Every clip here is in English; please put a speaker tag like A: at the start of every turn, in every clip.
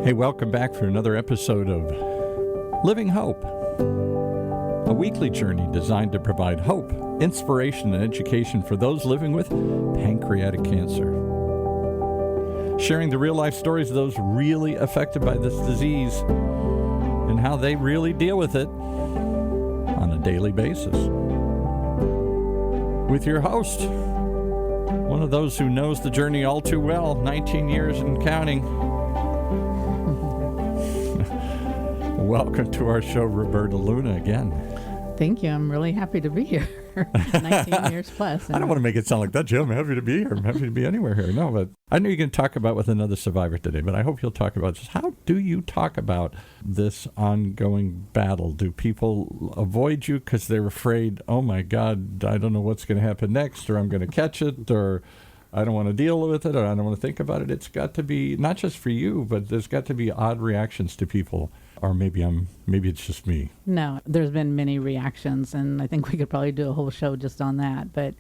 A: Hey, welcome back for another episode of Living Hope, a weekly journey designed to provide hope, inspiration, and education for those living with pancreatic cancer. Sharing the real-life stories of those really affected by this disease and how they really deal with it on a daily basis. With your host, one of those who knows the journey all too well, 19 years and counting. Welcome to our show, Roberta Luna, again.
B: Thank you. I'm really happy to be here. 19 years plus.
A: I don't want to make it sound like that, Jim. I'm happy to be here. I'm happy to be anywhere here. No, but I know you're going to talk about with another survivor today, but I hope you'll talk about just how do you talk about this ongoing battle? Do people avoid you because they're afraid, oh my God, I don't know what's going to happen next, or I'm going to catch it, or I don't want to deal with it, or I don't want to think about it? It's got to be, not just for you, but there's got to be odd reactions to people. Or maybe it's just me. No,
B: there's been many reactions, and I think we could probably do a whole show just on that. But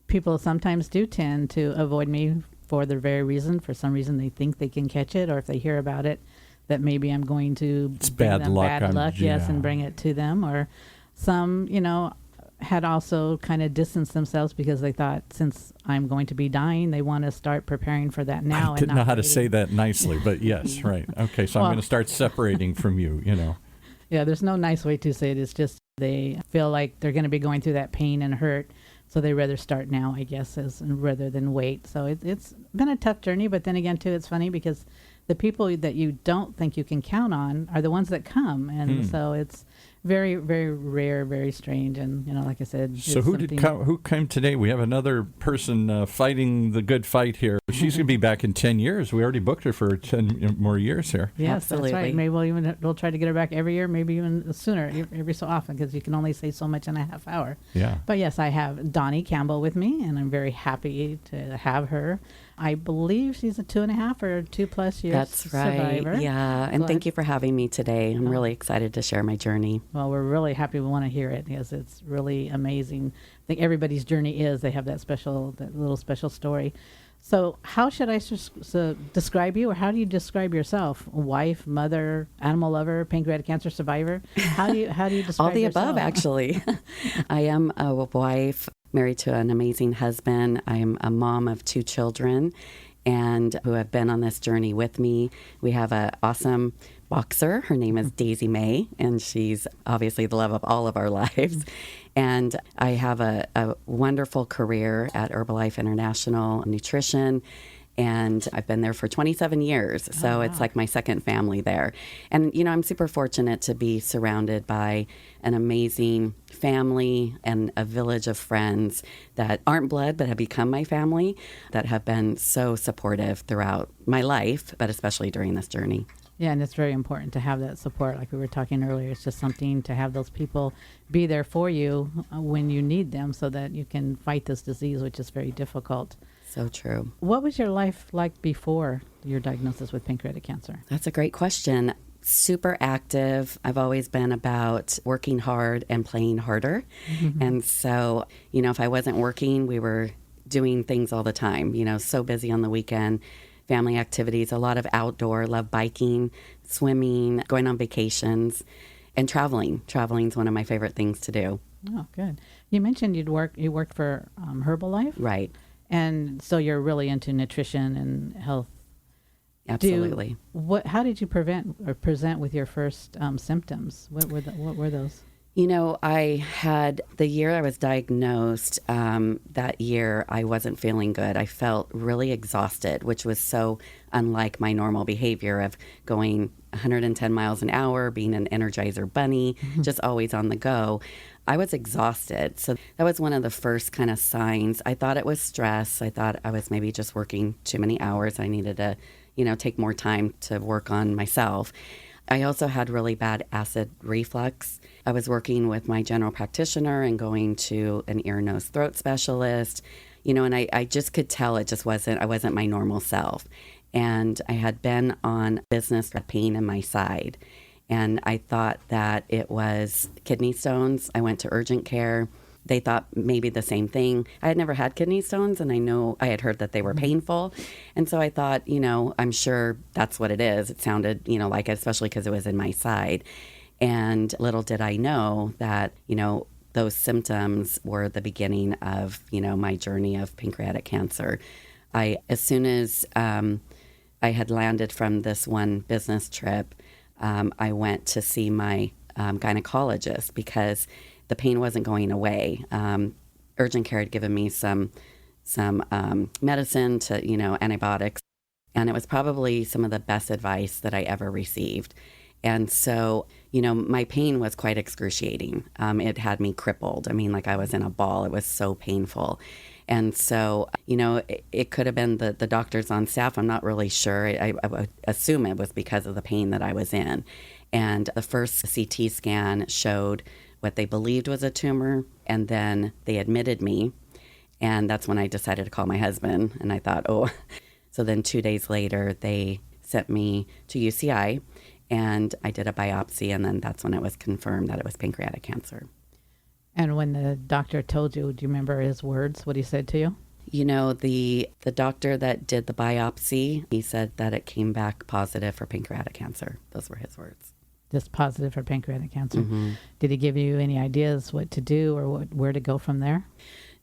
B: people sometimes do tend to avoid me for the very reason. For some reason, they think they can catch it, or if they hear about it, that maybe I'm going to
A: it's bad luck.
B: Yes, and bring it to them. Or some, had also kind of distanced themselves because they thought, since I'm going to be dying, they want to start preparing for that now.
A: I didn't know how to say that nicely, but yes, right. Okay, so I'm going to start separating from you,
B: Yeah, there's no nice way to say it. It's just they feel like they're going to be going through that pain and hurt, so they rather start now, I guess, rather than wait. So it's been a tough journey, but then again, too, it's funny because the people that you don't think you can count on are the ones that come, and so it's very, very rare, very strange, and like I said.
A: So who came today? We have another person fighting the good fight here. She's going to be back in 10 years. We already booked her for 10 more years here.
B: Yes, absolutely. That's right. Maybe we'll try to get her back every year, maybe even sooner, every so often, because you can only say so much in a half hour.
A: Yeah.
B: But yes, I have Dawnie Campbell with me, and I'm very happy to have her. I believe she's a 2.5 or 2+ years
C: That's right.
B: survivor.
C: Yeah, and thank you for having me today. I'm really excited to share my journey.
B: Well, we're really happy. We want to hear it because it's really amazing. I think everybody's journey is. They have that little special story. So how should I describe you, or how do you describe yourself? Wife, mother, animal lover, pancreatic cancer survivor? How do you describe
C: all the
B: yourself?
C: Above, actually. I am a wife, married to an amazing husband. I am a mom of 2 children, and who have been on this journey with me. We have an awesome boxer. Her name is Daisy May, and she's obviously the love of all of our lives. And I have a wonderful career at Herbalife International Nutrition, and I've been there for 27 years. So It's like my second family there. And, I'm super fortunate to be surrounded by an amazing family and a village of friends that aren't blood but have become my family, that have been so supportive throughout my life, but especially during this journey.
B: Yeah, and it's very important to have that support. Like we were talking earlier, it's just something to have those people be there for you when you need them so that you can fight this disease, which is very difficult.
C: So true.
B: What was your life like before your diagnosis with pancreatic cancer?
C: That's a great question. Super active. I've always been about working hard and playing harder. Mm-hmm. And so, if I wasn't working, we were doing things all the time, so busy on the weekend. Family activities, a lot of outdoor, love biking, swimming, going on vacations, and traveling. Traveling is one of my favorite things to do.
B: Oh, good. You mentioned you worked for Herbalife?
C: Right.
B: And so you're really into nutrition and health.
C: Absolutely.
B: How did you present with your first symptoms? What were those?
C: I had the year I was diagnosed, that year I wasn't feeling good. I felt really exhausted, which was so unlike my normal behavior of going 110 miles an hour, being an energizer bunny, just always on the go. I was exhausted. So that was one of the first kind of signs. I thought it was stress. I thought I was maybe just working too many hours. I needed to, take more time to work on myself. I also had really bad acid reflux. I was working with my general practitioner and going to an ear, nose, throat specialist, and I just could tell I wasn't my normal self. And I had been on business with pain in my side. And I thought that it was kidney stones. I went to urgent care. they thought maybe the same thing. I had never had kidney stones, and I had heard that they were painful. And so I thought, I'm sure that's what it is. It sounded, like it, especially because it was in my side. And little did I know that, those symptoms were the beginning of, my journey of pancreatic cancer. As soon as I had landed from this one business trip, I went to see my gynecologist because the pain wasn't going away. Urgent care had given me some medicine to, antibiotics, and it was probably some of the best advice that I ever received. And so, my pain was quite excruciating. It had me crippled. I mean, like I was in a ball. It was so painful. And so, it could have been the doctors on staff. I'm not really sure. I would assume it was because of the pain that I was in. And the first CT scan showed what they believed was a tumor. And then they admitted me. And that's when I decided to call my husband. And I thought, oh. So then 2 days later, they sent me to UCI. And I did a biopsy, and then that's when it was confirmed that it was pancreatic cancer.
B: And when the doctor told you, do you remember his words, what he said to you?
C: The doctor that did the biopsy, he said that it came back positive for pancreatic cancer. Those were his words.
B: Just positive for pancreatic cancer.
C: Mm-hmm.
B: Did he give you any ideas what to do or where to go from there?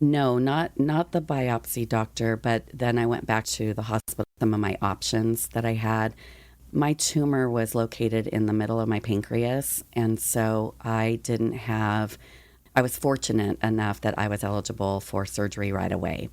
C: No, not the biopsy doctor, but then I went back to the hospital, some of my options that I had. My tumor was located in the middle of my pancreas, and so I was fortunate enough that I was eligible for surgery right away.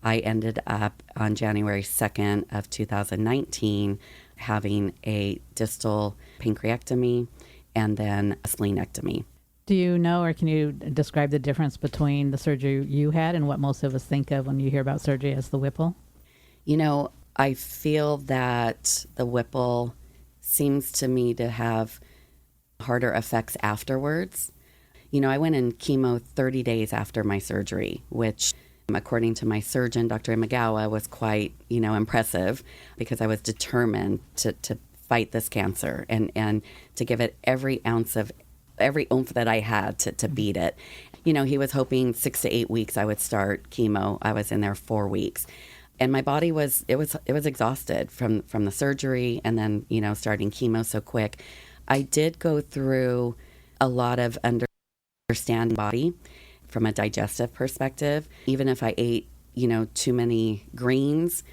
C: I ended up on January 2nd of 2019 having a distal pancreectomy and then a splenectomy.
B: Do you know, or can you describe the difference between the surgery you had and what most of us think of when you hear about surgery as the Whipple?
C: I feel that the Whipple seems to me to have harder effects afterwards. I went in chemo 30 days after my surgery, which, according to my surgeon, Dr. Imagawa, was quite, impressive because I was determined to fight this cancer and to give it every oomph that I had to beat it. He was hoping 6 to 8 weeks I would start chemo. I was in there 4 weeks. And my body was exhausted from the surgery and then, starting chemo so quick. I did go through a lot of understanding body from a digestive perspective. Even if I ate, too many greens,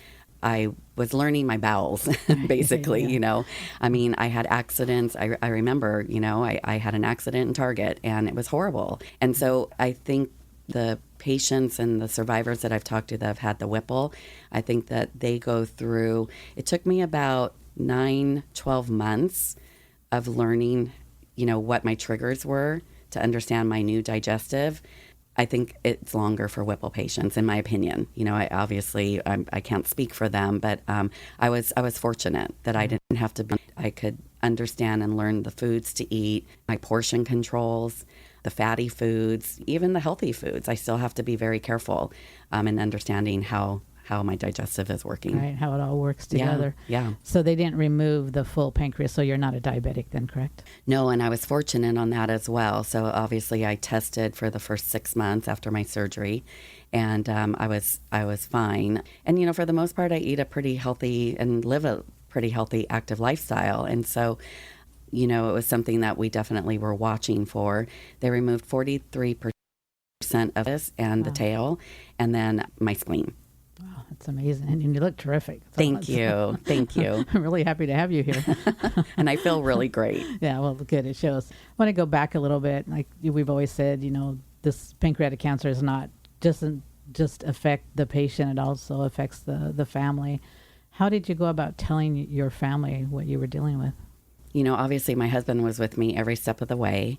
C: I was learning my bowels, basically,
B: Yeah.
C: I mean, I had accidents. I remember, I had an accident in Target and it was horrible. And so I think the patients and the survivors that I've talked to that have had the Whipple, I think that they go through, it took me about 9-12 months of learning, what my triggers were to understand my new digestive. I think it's longer for Whipple patients, in my opinion. I can't speak for them, but I was fortunate that I didn't have to I could understand and learn the foods to eat, my portion controls, the fatty foods, even the healthy foods. I still have to be very careful in understanding how my digestive is working.
B: Right, how it all works together.
C: Yeah.
B: So they didn't remove the full pancreas, so you're not a diabetic then, correct?
C: No, and I was fortunate on that as well. So obviously I tested for the first 6 months after my surgery, and I was fine. And, for the most part, I eat a pretty healthy and live a pretty healthy, active lifestyle. And so, it was something that we definitely were watching for. They removed 43% of this and the tail, and then my spleen.
B: Wow, that's amazing. And you look terrific.
C: Thank you. Thank you.
B: I'm really happy to have you here.
C: And I feel really great.
B: Yeah, well, good. It shows. I want to go back a little bit. Like we've always said, this pancreatic cancer is not doesn't just affect the patient. It also affects the family. How did you go about telling your family what you were dealing with?
C: Obviously my husband was with me every step of the way.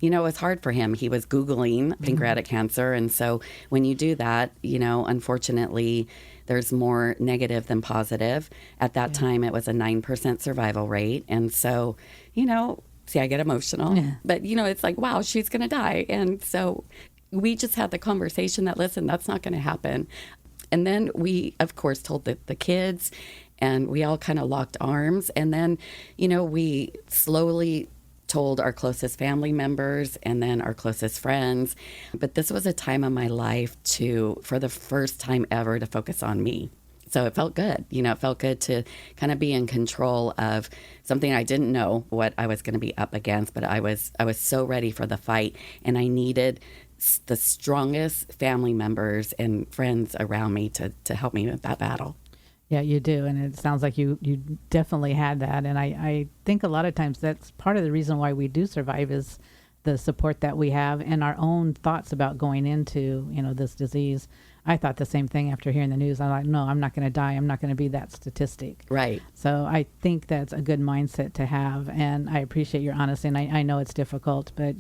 C: It was hard for him. He was Googling pancreatic cancer. And so when you do that, unfortunately, there's more negative than positive. At that time, it was a 9% survival rate. And so, see, I get emotional.
B: Yeah.
C: But, it's like, wow, she's going to die. And so we just had the conversation that, listen, that's not going to happen. And then we, of course, told the kids, and we all kind of locked arms. And then, we slowly told our closest family members and then our closest friends. But this was a time of my life for the first time ever, to focus on me. So it felt good. It felt good to kind of be in control of something I didn't know what I was going to be up against, but I was so ready for the fight, and I needed the strongest family members and friends around me to help me with that battle.
B: Yeah, you do. And it sounds like you definitely had that. And I think a lot of times that's part of the reason why we do survive is the support that we have and our own thoughts about going into, this disease. I thought the same thing after hearing the news. I'm like, no, I'm not going to die. I'm not going to be that statistic.
C: Right.
B: So I think that's a good mindset to have. And I appreciate your honesty. And I know it's difficult, but,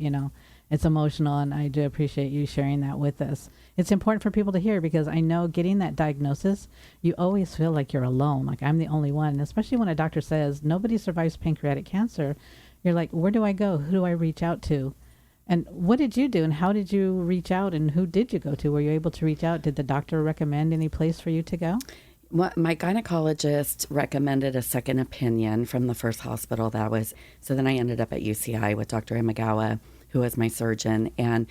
B: it's emotional. And I do appreciate you sharing that with us. It's important for people to hear, because I know getting that diagnosis, you always feel like you're alone. Like, I'm the only one. And especially when a doctor says nobody survives pancreatic cancer, you're like, where do I go? Who do I reach out to? And what did you do, and how did you reach out, and who did you go to? Were you able to reach out? Did the doctor recommend any place for you to go?
C: Well, my gynecologist recommended a second opinion from the first hospital that was, so then I ended up at UCI with Dr. Imagawa, who was my surgeon. And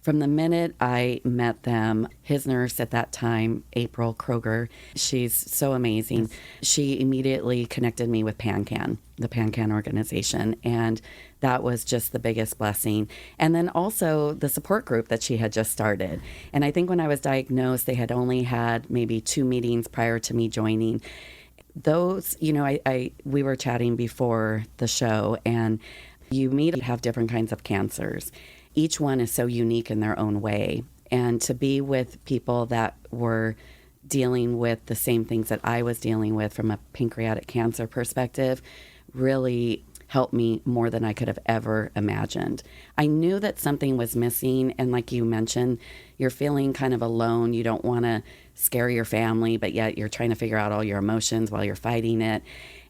C: from the minute I met them, his nurse at that time, April Kroger, she's so amazing. Yes. She immediately connected me with PanCan, the PanCan organization. And that was just the biggest blessing. And then also the support group that she had just started. And I think when I was diagnosed, they had only had maybe 2 meetings prior to me joining. Those, we were chatting before the show, and you have different kinds of cancers. Each one is so unique in their own way. And to be with people that were dealing with the same things that I was dealing with from a pancreatic cancer perspective really helped me more than I could have ever imagined. I knew that something was missing. And like you mentioned, you're feeling kind of alone. You don't want to scare your family, but yet you're trying to figure out all your emotions while you're fighting it.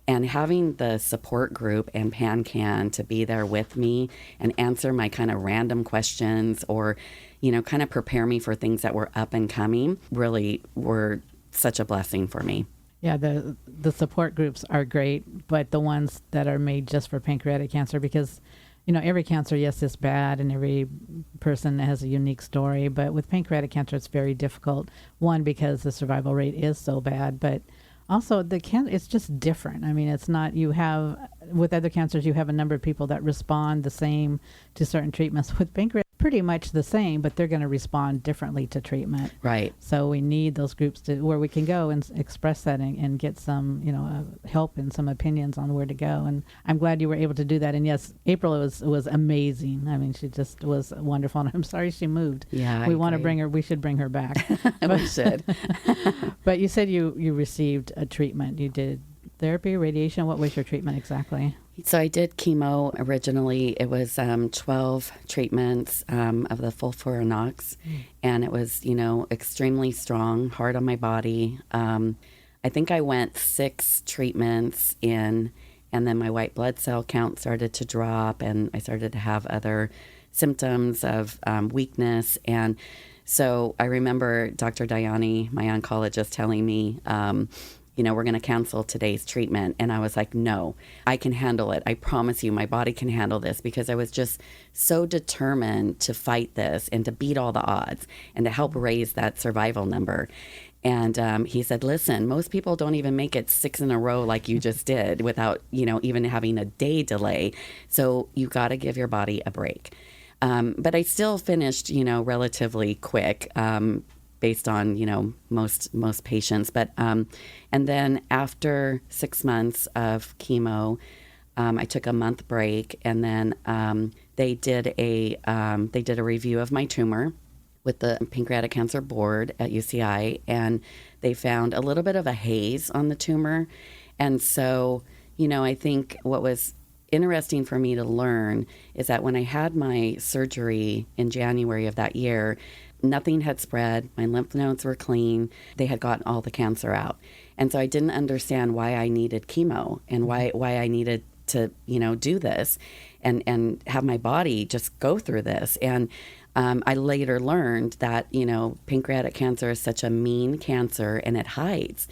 C: And having the support group and PanCan to be there with me and answer my kind of random questions, or, kind of prepare me for things that were up and coming, really were such a blessing for me.
B: Yeah, the support groups are great, but the ones that are made just for pancreatic cancer, because, every cancer, yes, is bad, and every person has a unique story. But with pancreatic cancer, it's very difficult. One, because the survival rate is so bad, but also it's just different. I mean, it's not, with other cancers, you have a number of people that respond the same to certain treatments. With pancreatic, pretty much the same, but they're going to respond differently to treatment.
C: Right.
B: So we need those groups where we can go and express that and get some, help and some opinions on where to go. And I'm glad you were able to do that. And yes, April was amazing. I mean, she just was wonderful. And I'm sorry she moved.
C: Yeah,
B: we want to bring her. We should bring her back.
C: We should.
B: But you said you received a treatment. You did therapy, radiation. What was your treatment exactly?
C: So I did chemo originally. It was 12 treatments of the FOLFIRINOX, and it was, extremely strong, hard on my body. I think I went 6 treatments in, and then my white blood cell count started to drop, and I started to have other symptoms of weakness. And so I remember Dr. Dawnie, my oncologist, telling me, we're going to cancel today's treatment. And I was like, no, I can handle it. I promise you, my body can handle this, because I was just so determined to fight this and to beat all the odds and to help raise that survival number. And he said, listen, most people don't even make it 6 in a row like you just did without, even having a day delay. So you got to give your body a break. But I still finished, relatively quick, based on, most patients. But, and then after 6 months of chemo, I took a month break, and then, they did a review of my tumor with the Pancreatic Cancer Board at UCI, and they found a little bit of a haze on the tumor. And so, I think what was interesting for me to learn is that when I had my surgery in January of that year, nothing had spread. My lymph nodes were clean. They had gotten all the cancer out. And so I didn't understand why I needed chemo and why I needed to, do this and have my body just go through this. And I later learned that, pancreatic cancer is such a mean cancer and it hides.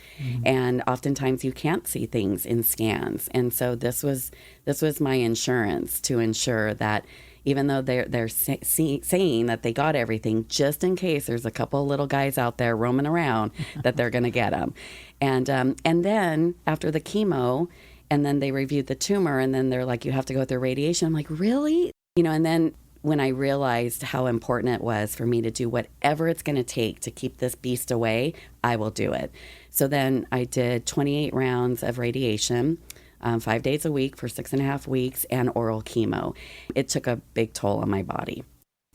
C: And oftentimes you can't see things in scans. And so this was my insurance to ensure that even though they're saying that they got everything, just in case there's a couple of little guys out there roaming around, that they're going to get them. And then after the chemo, and then they reviewed the tumor, and then they're like, you have to go through radiation. I'm like, really? And then when I realized how important it was for me to do whatever it's going to take to keep this beast away, I will do it. So then I did 28 rounds of radiation, 5 days a week for 6.5 weeks, and oral chemo. It took a big toll on my body.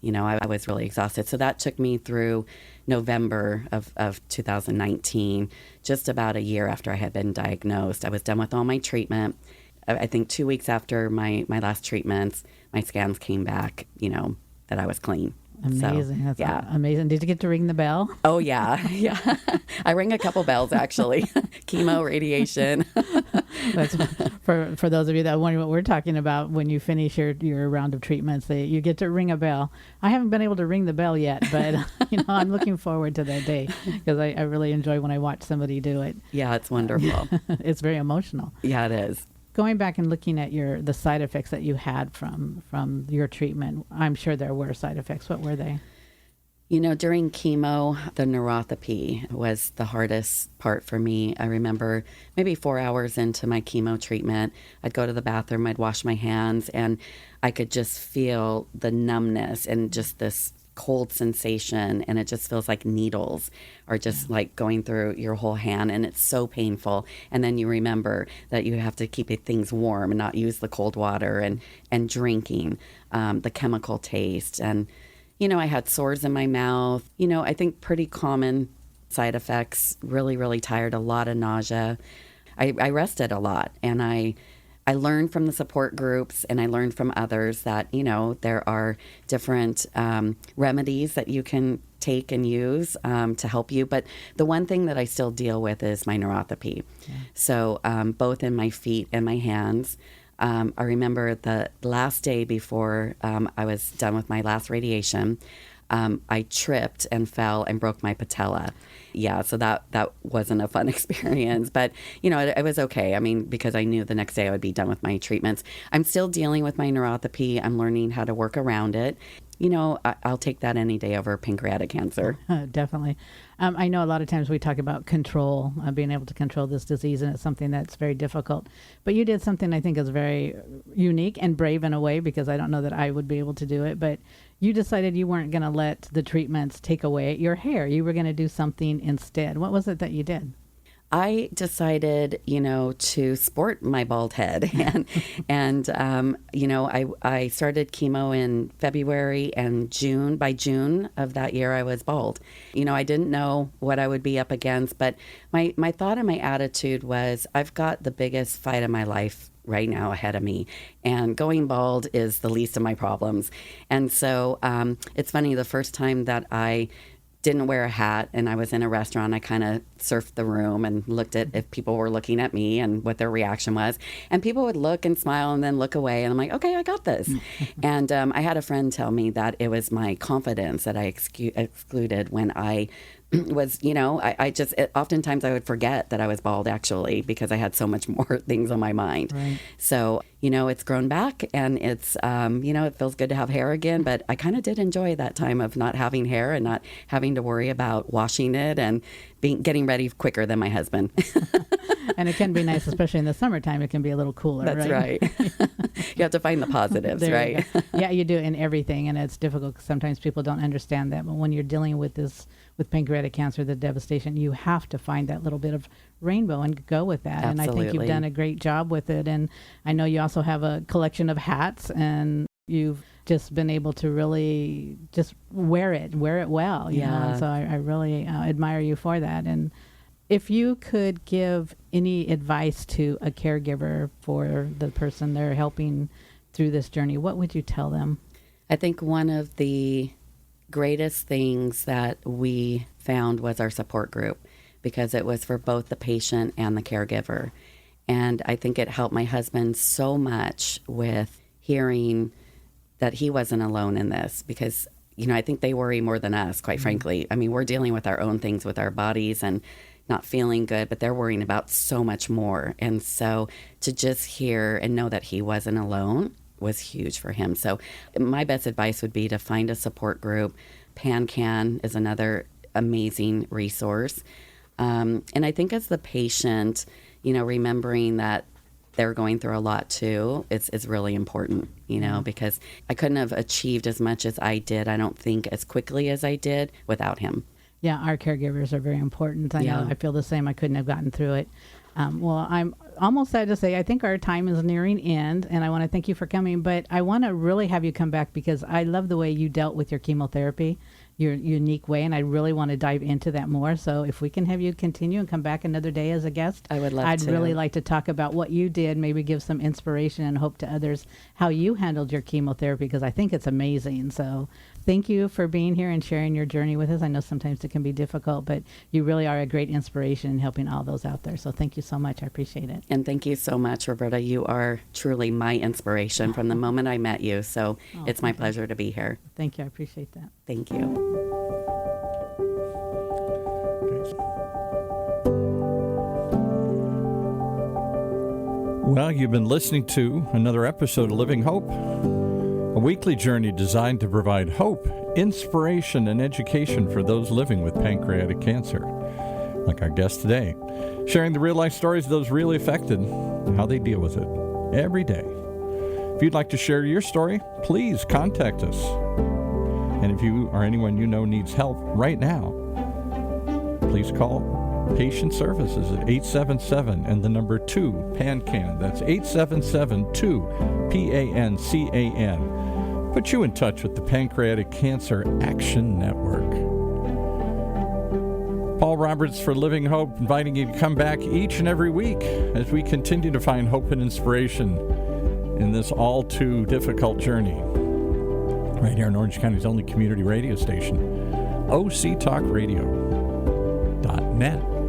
C: I was really exhausted. So that took me through November of 2019, just about a year after I had been diagnosed. I was done with all my treatment. I think 2 weeks after my last treatments, my scans came back, that I was clean.
B: Amazing.
C: So,
B: That's amazing. Did you get to ring the bell?
C: Oh, yeah. Yeah. I rang a couple bells, actually. Chemo, radiation.
B: That's for those of you that wonder what we're talking about, when you finish your round of treatments, you get to ring a bell. I haven't been able to ring the bell yet, but I'm looking forward to that day because I really enjoy when I watch somebody do it.
C: Yeah, it's wonderful.
B: It's very emotional.
C: Yeah, it is.
B: Going back and looking at the side effects that you had from your treatment, I'm sure there were side effects. What were they?
C: During chemo, the neuropathy was the hardest part for me. I remember maybe 4 hours into my chemo treatment, I'd go to the bathroom, I'd wash my hands, and I could just feel the numbness and just this cold sensation, and it just feels like needles are just like going through your whole hand, and it's so painful. And then you remember that you have to keep things warm and not use the cold water, and drinking, the chemical taste. And I had sores in my mouth. I think pretty common side effects. Really, really tired, a lot of nausea. I rested a lot, and I learned from the support groups, and I learned from others that, there are different remedies that you can take and use to help you. But the one thing that I still deal with is my neuropathy. Yeah. So both in my feet and my hands. I remember the last day before I was done with my last radiation, I tripped and fell and broke my patella. Yeah, so that wasn't a fun experience, but it was okay. I mean, because I knew the next day I would be done with my treatments. I'm still dealing with my neuropathy. I'm learning how to work around it. I'll take that any day over pancreatic cancer.
B: Definitely. I know a lot of times we talk about control, being able to control this disease, and it's something that's very difficult. But you did something I think is very unique and brave in a way, because I don't know that I would be able to do it. But you decided you weren't going to let the treatments take away your hair. You were going to do something instead. What was it that you did?
C: I decided, to sport my bald head, and I started chemo in February and June. By June of that year, I was bald. I didn't know what I would be up against, but my thought and my attitude was, I've got the biggest fight of my life right now ahead of me, and going bald is the least of my problems. And so it's funny, the first time that I didn't wear a hat and I was in a restaurant, I kind of surfed the room and looked at if people were looking at me and what their reaction was. And people would look and smile and then look away. And I'm like, okay, I got this. And I had a friend tell me that it was my confidence that I excluded when I was, oftentimes I would forget that I was bald, actually, because I had so much more things on my mind.
B: Right.
C: So, it's grown back, and it's, it feels good to have hair again, but I kind of did enjoy that time of not having hair and not having to worry about washing it and getting ready quicker than my husband.
B: And it can be nice, especially in the summertime. It can be a little cooler.
C: That's right. You have to find the positives, right?
B: Yeah, you do in everything, and it's difficult because sometimes people don't understand that. But when you're dealing with pancreatic cancer, the devastation, you have to find that little bit of rainbow and go with that.
C: Absolutely.
B: And I think you've done a great job with it. And I know you also have a collection of hats, and you've just been able to really just wear it well. You know? And so I really admire you for that. And if you could give any advice to a caregiver for the person they're helping through this journey, what would you tell them?
C: I think one of the greatest things that we found was our support group, because it was for both the patient and the caregiver. And I think it helped my husband so much with hearing that he wasn't alone in this, because, I think they worry more than us, quite frankly. I mean, we're dealing with our own things with our bodies and not feeling good, but they're worrying about so much more. And so to just hear and know that he wasn't alone was huge for him. So my best advice would be to find a support group. PanCan is another amazing resource. And I think as the patient, remembering that they're going through a lot too, is really important, because I couldn't have achieved as much as I did, I don't think, as quickly as I did without him.
B: Yeah, our caregivers are very important. I know I feel the same. I couldn't have gotten through it. Well, I'm almost sad to say I think our time is nearing end, and I want to thank you for coming, but I want to really have you come back because I love the way you dealt with your chemotherapy, your unique way, and I really want to dive into that more. So if we can have you continue and come back another day as a guest,
C: I would love
B: I'd
C: to.
B: really like to talk about what you did, maybe give some inspiration and hope to others how you handled your chemotherapy, because I think it's amazing. So thank you for being here and sharing your journey with us. I know sometimes it can be difficult, but you really are a great inspiration in helping all those out there. So thank you so much. I appreciate it.
C: And thank you so much, Roberta. You are truly my inspiration from the moment I met you. So it's my pleasure to be here.
B: Thank you. I appreciate that.
C: Thank you.
A: Well, you've been listening to another episode of Living Hope, a weekly journey designed to provide hope, inspiration, and education for those living with pancreatic cancer, like our guest today, sharing the real-life stories of those really affected and how they deal with it every day. If you'd like to share your story, please contact us. And if you or anyone you know needs help right now, please call Patient Services at 877 and the number 2 PanCan. That's 877-2-PANCAN. Put you in touch with the Pancreatic Cancer Action Network. Paul Roberts for Living Hope, inviting you to come back each and every week as we continue to find hope and inspiration in this all too difficult journey. Right here in Orange County's only community radio station, OCTalkRadio.net.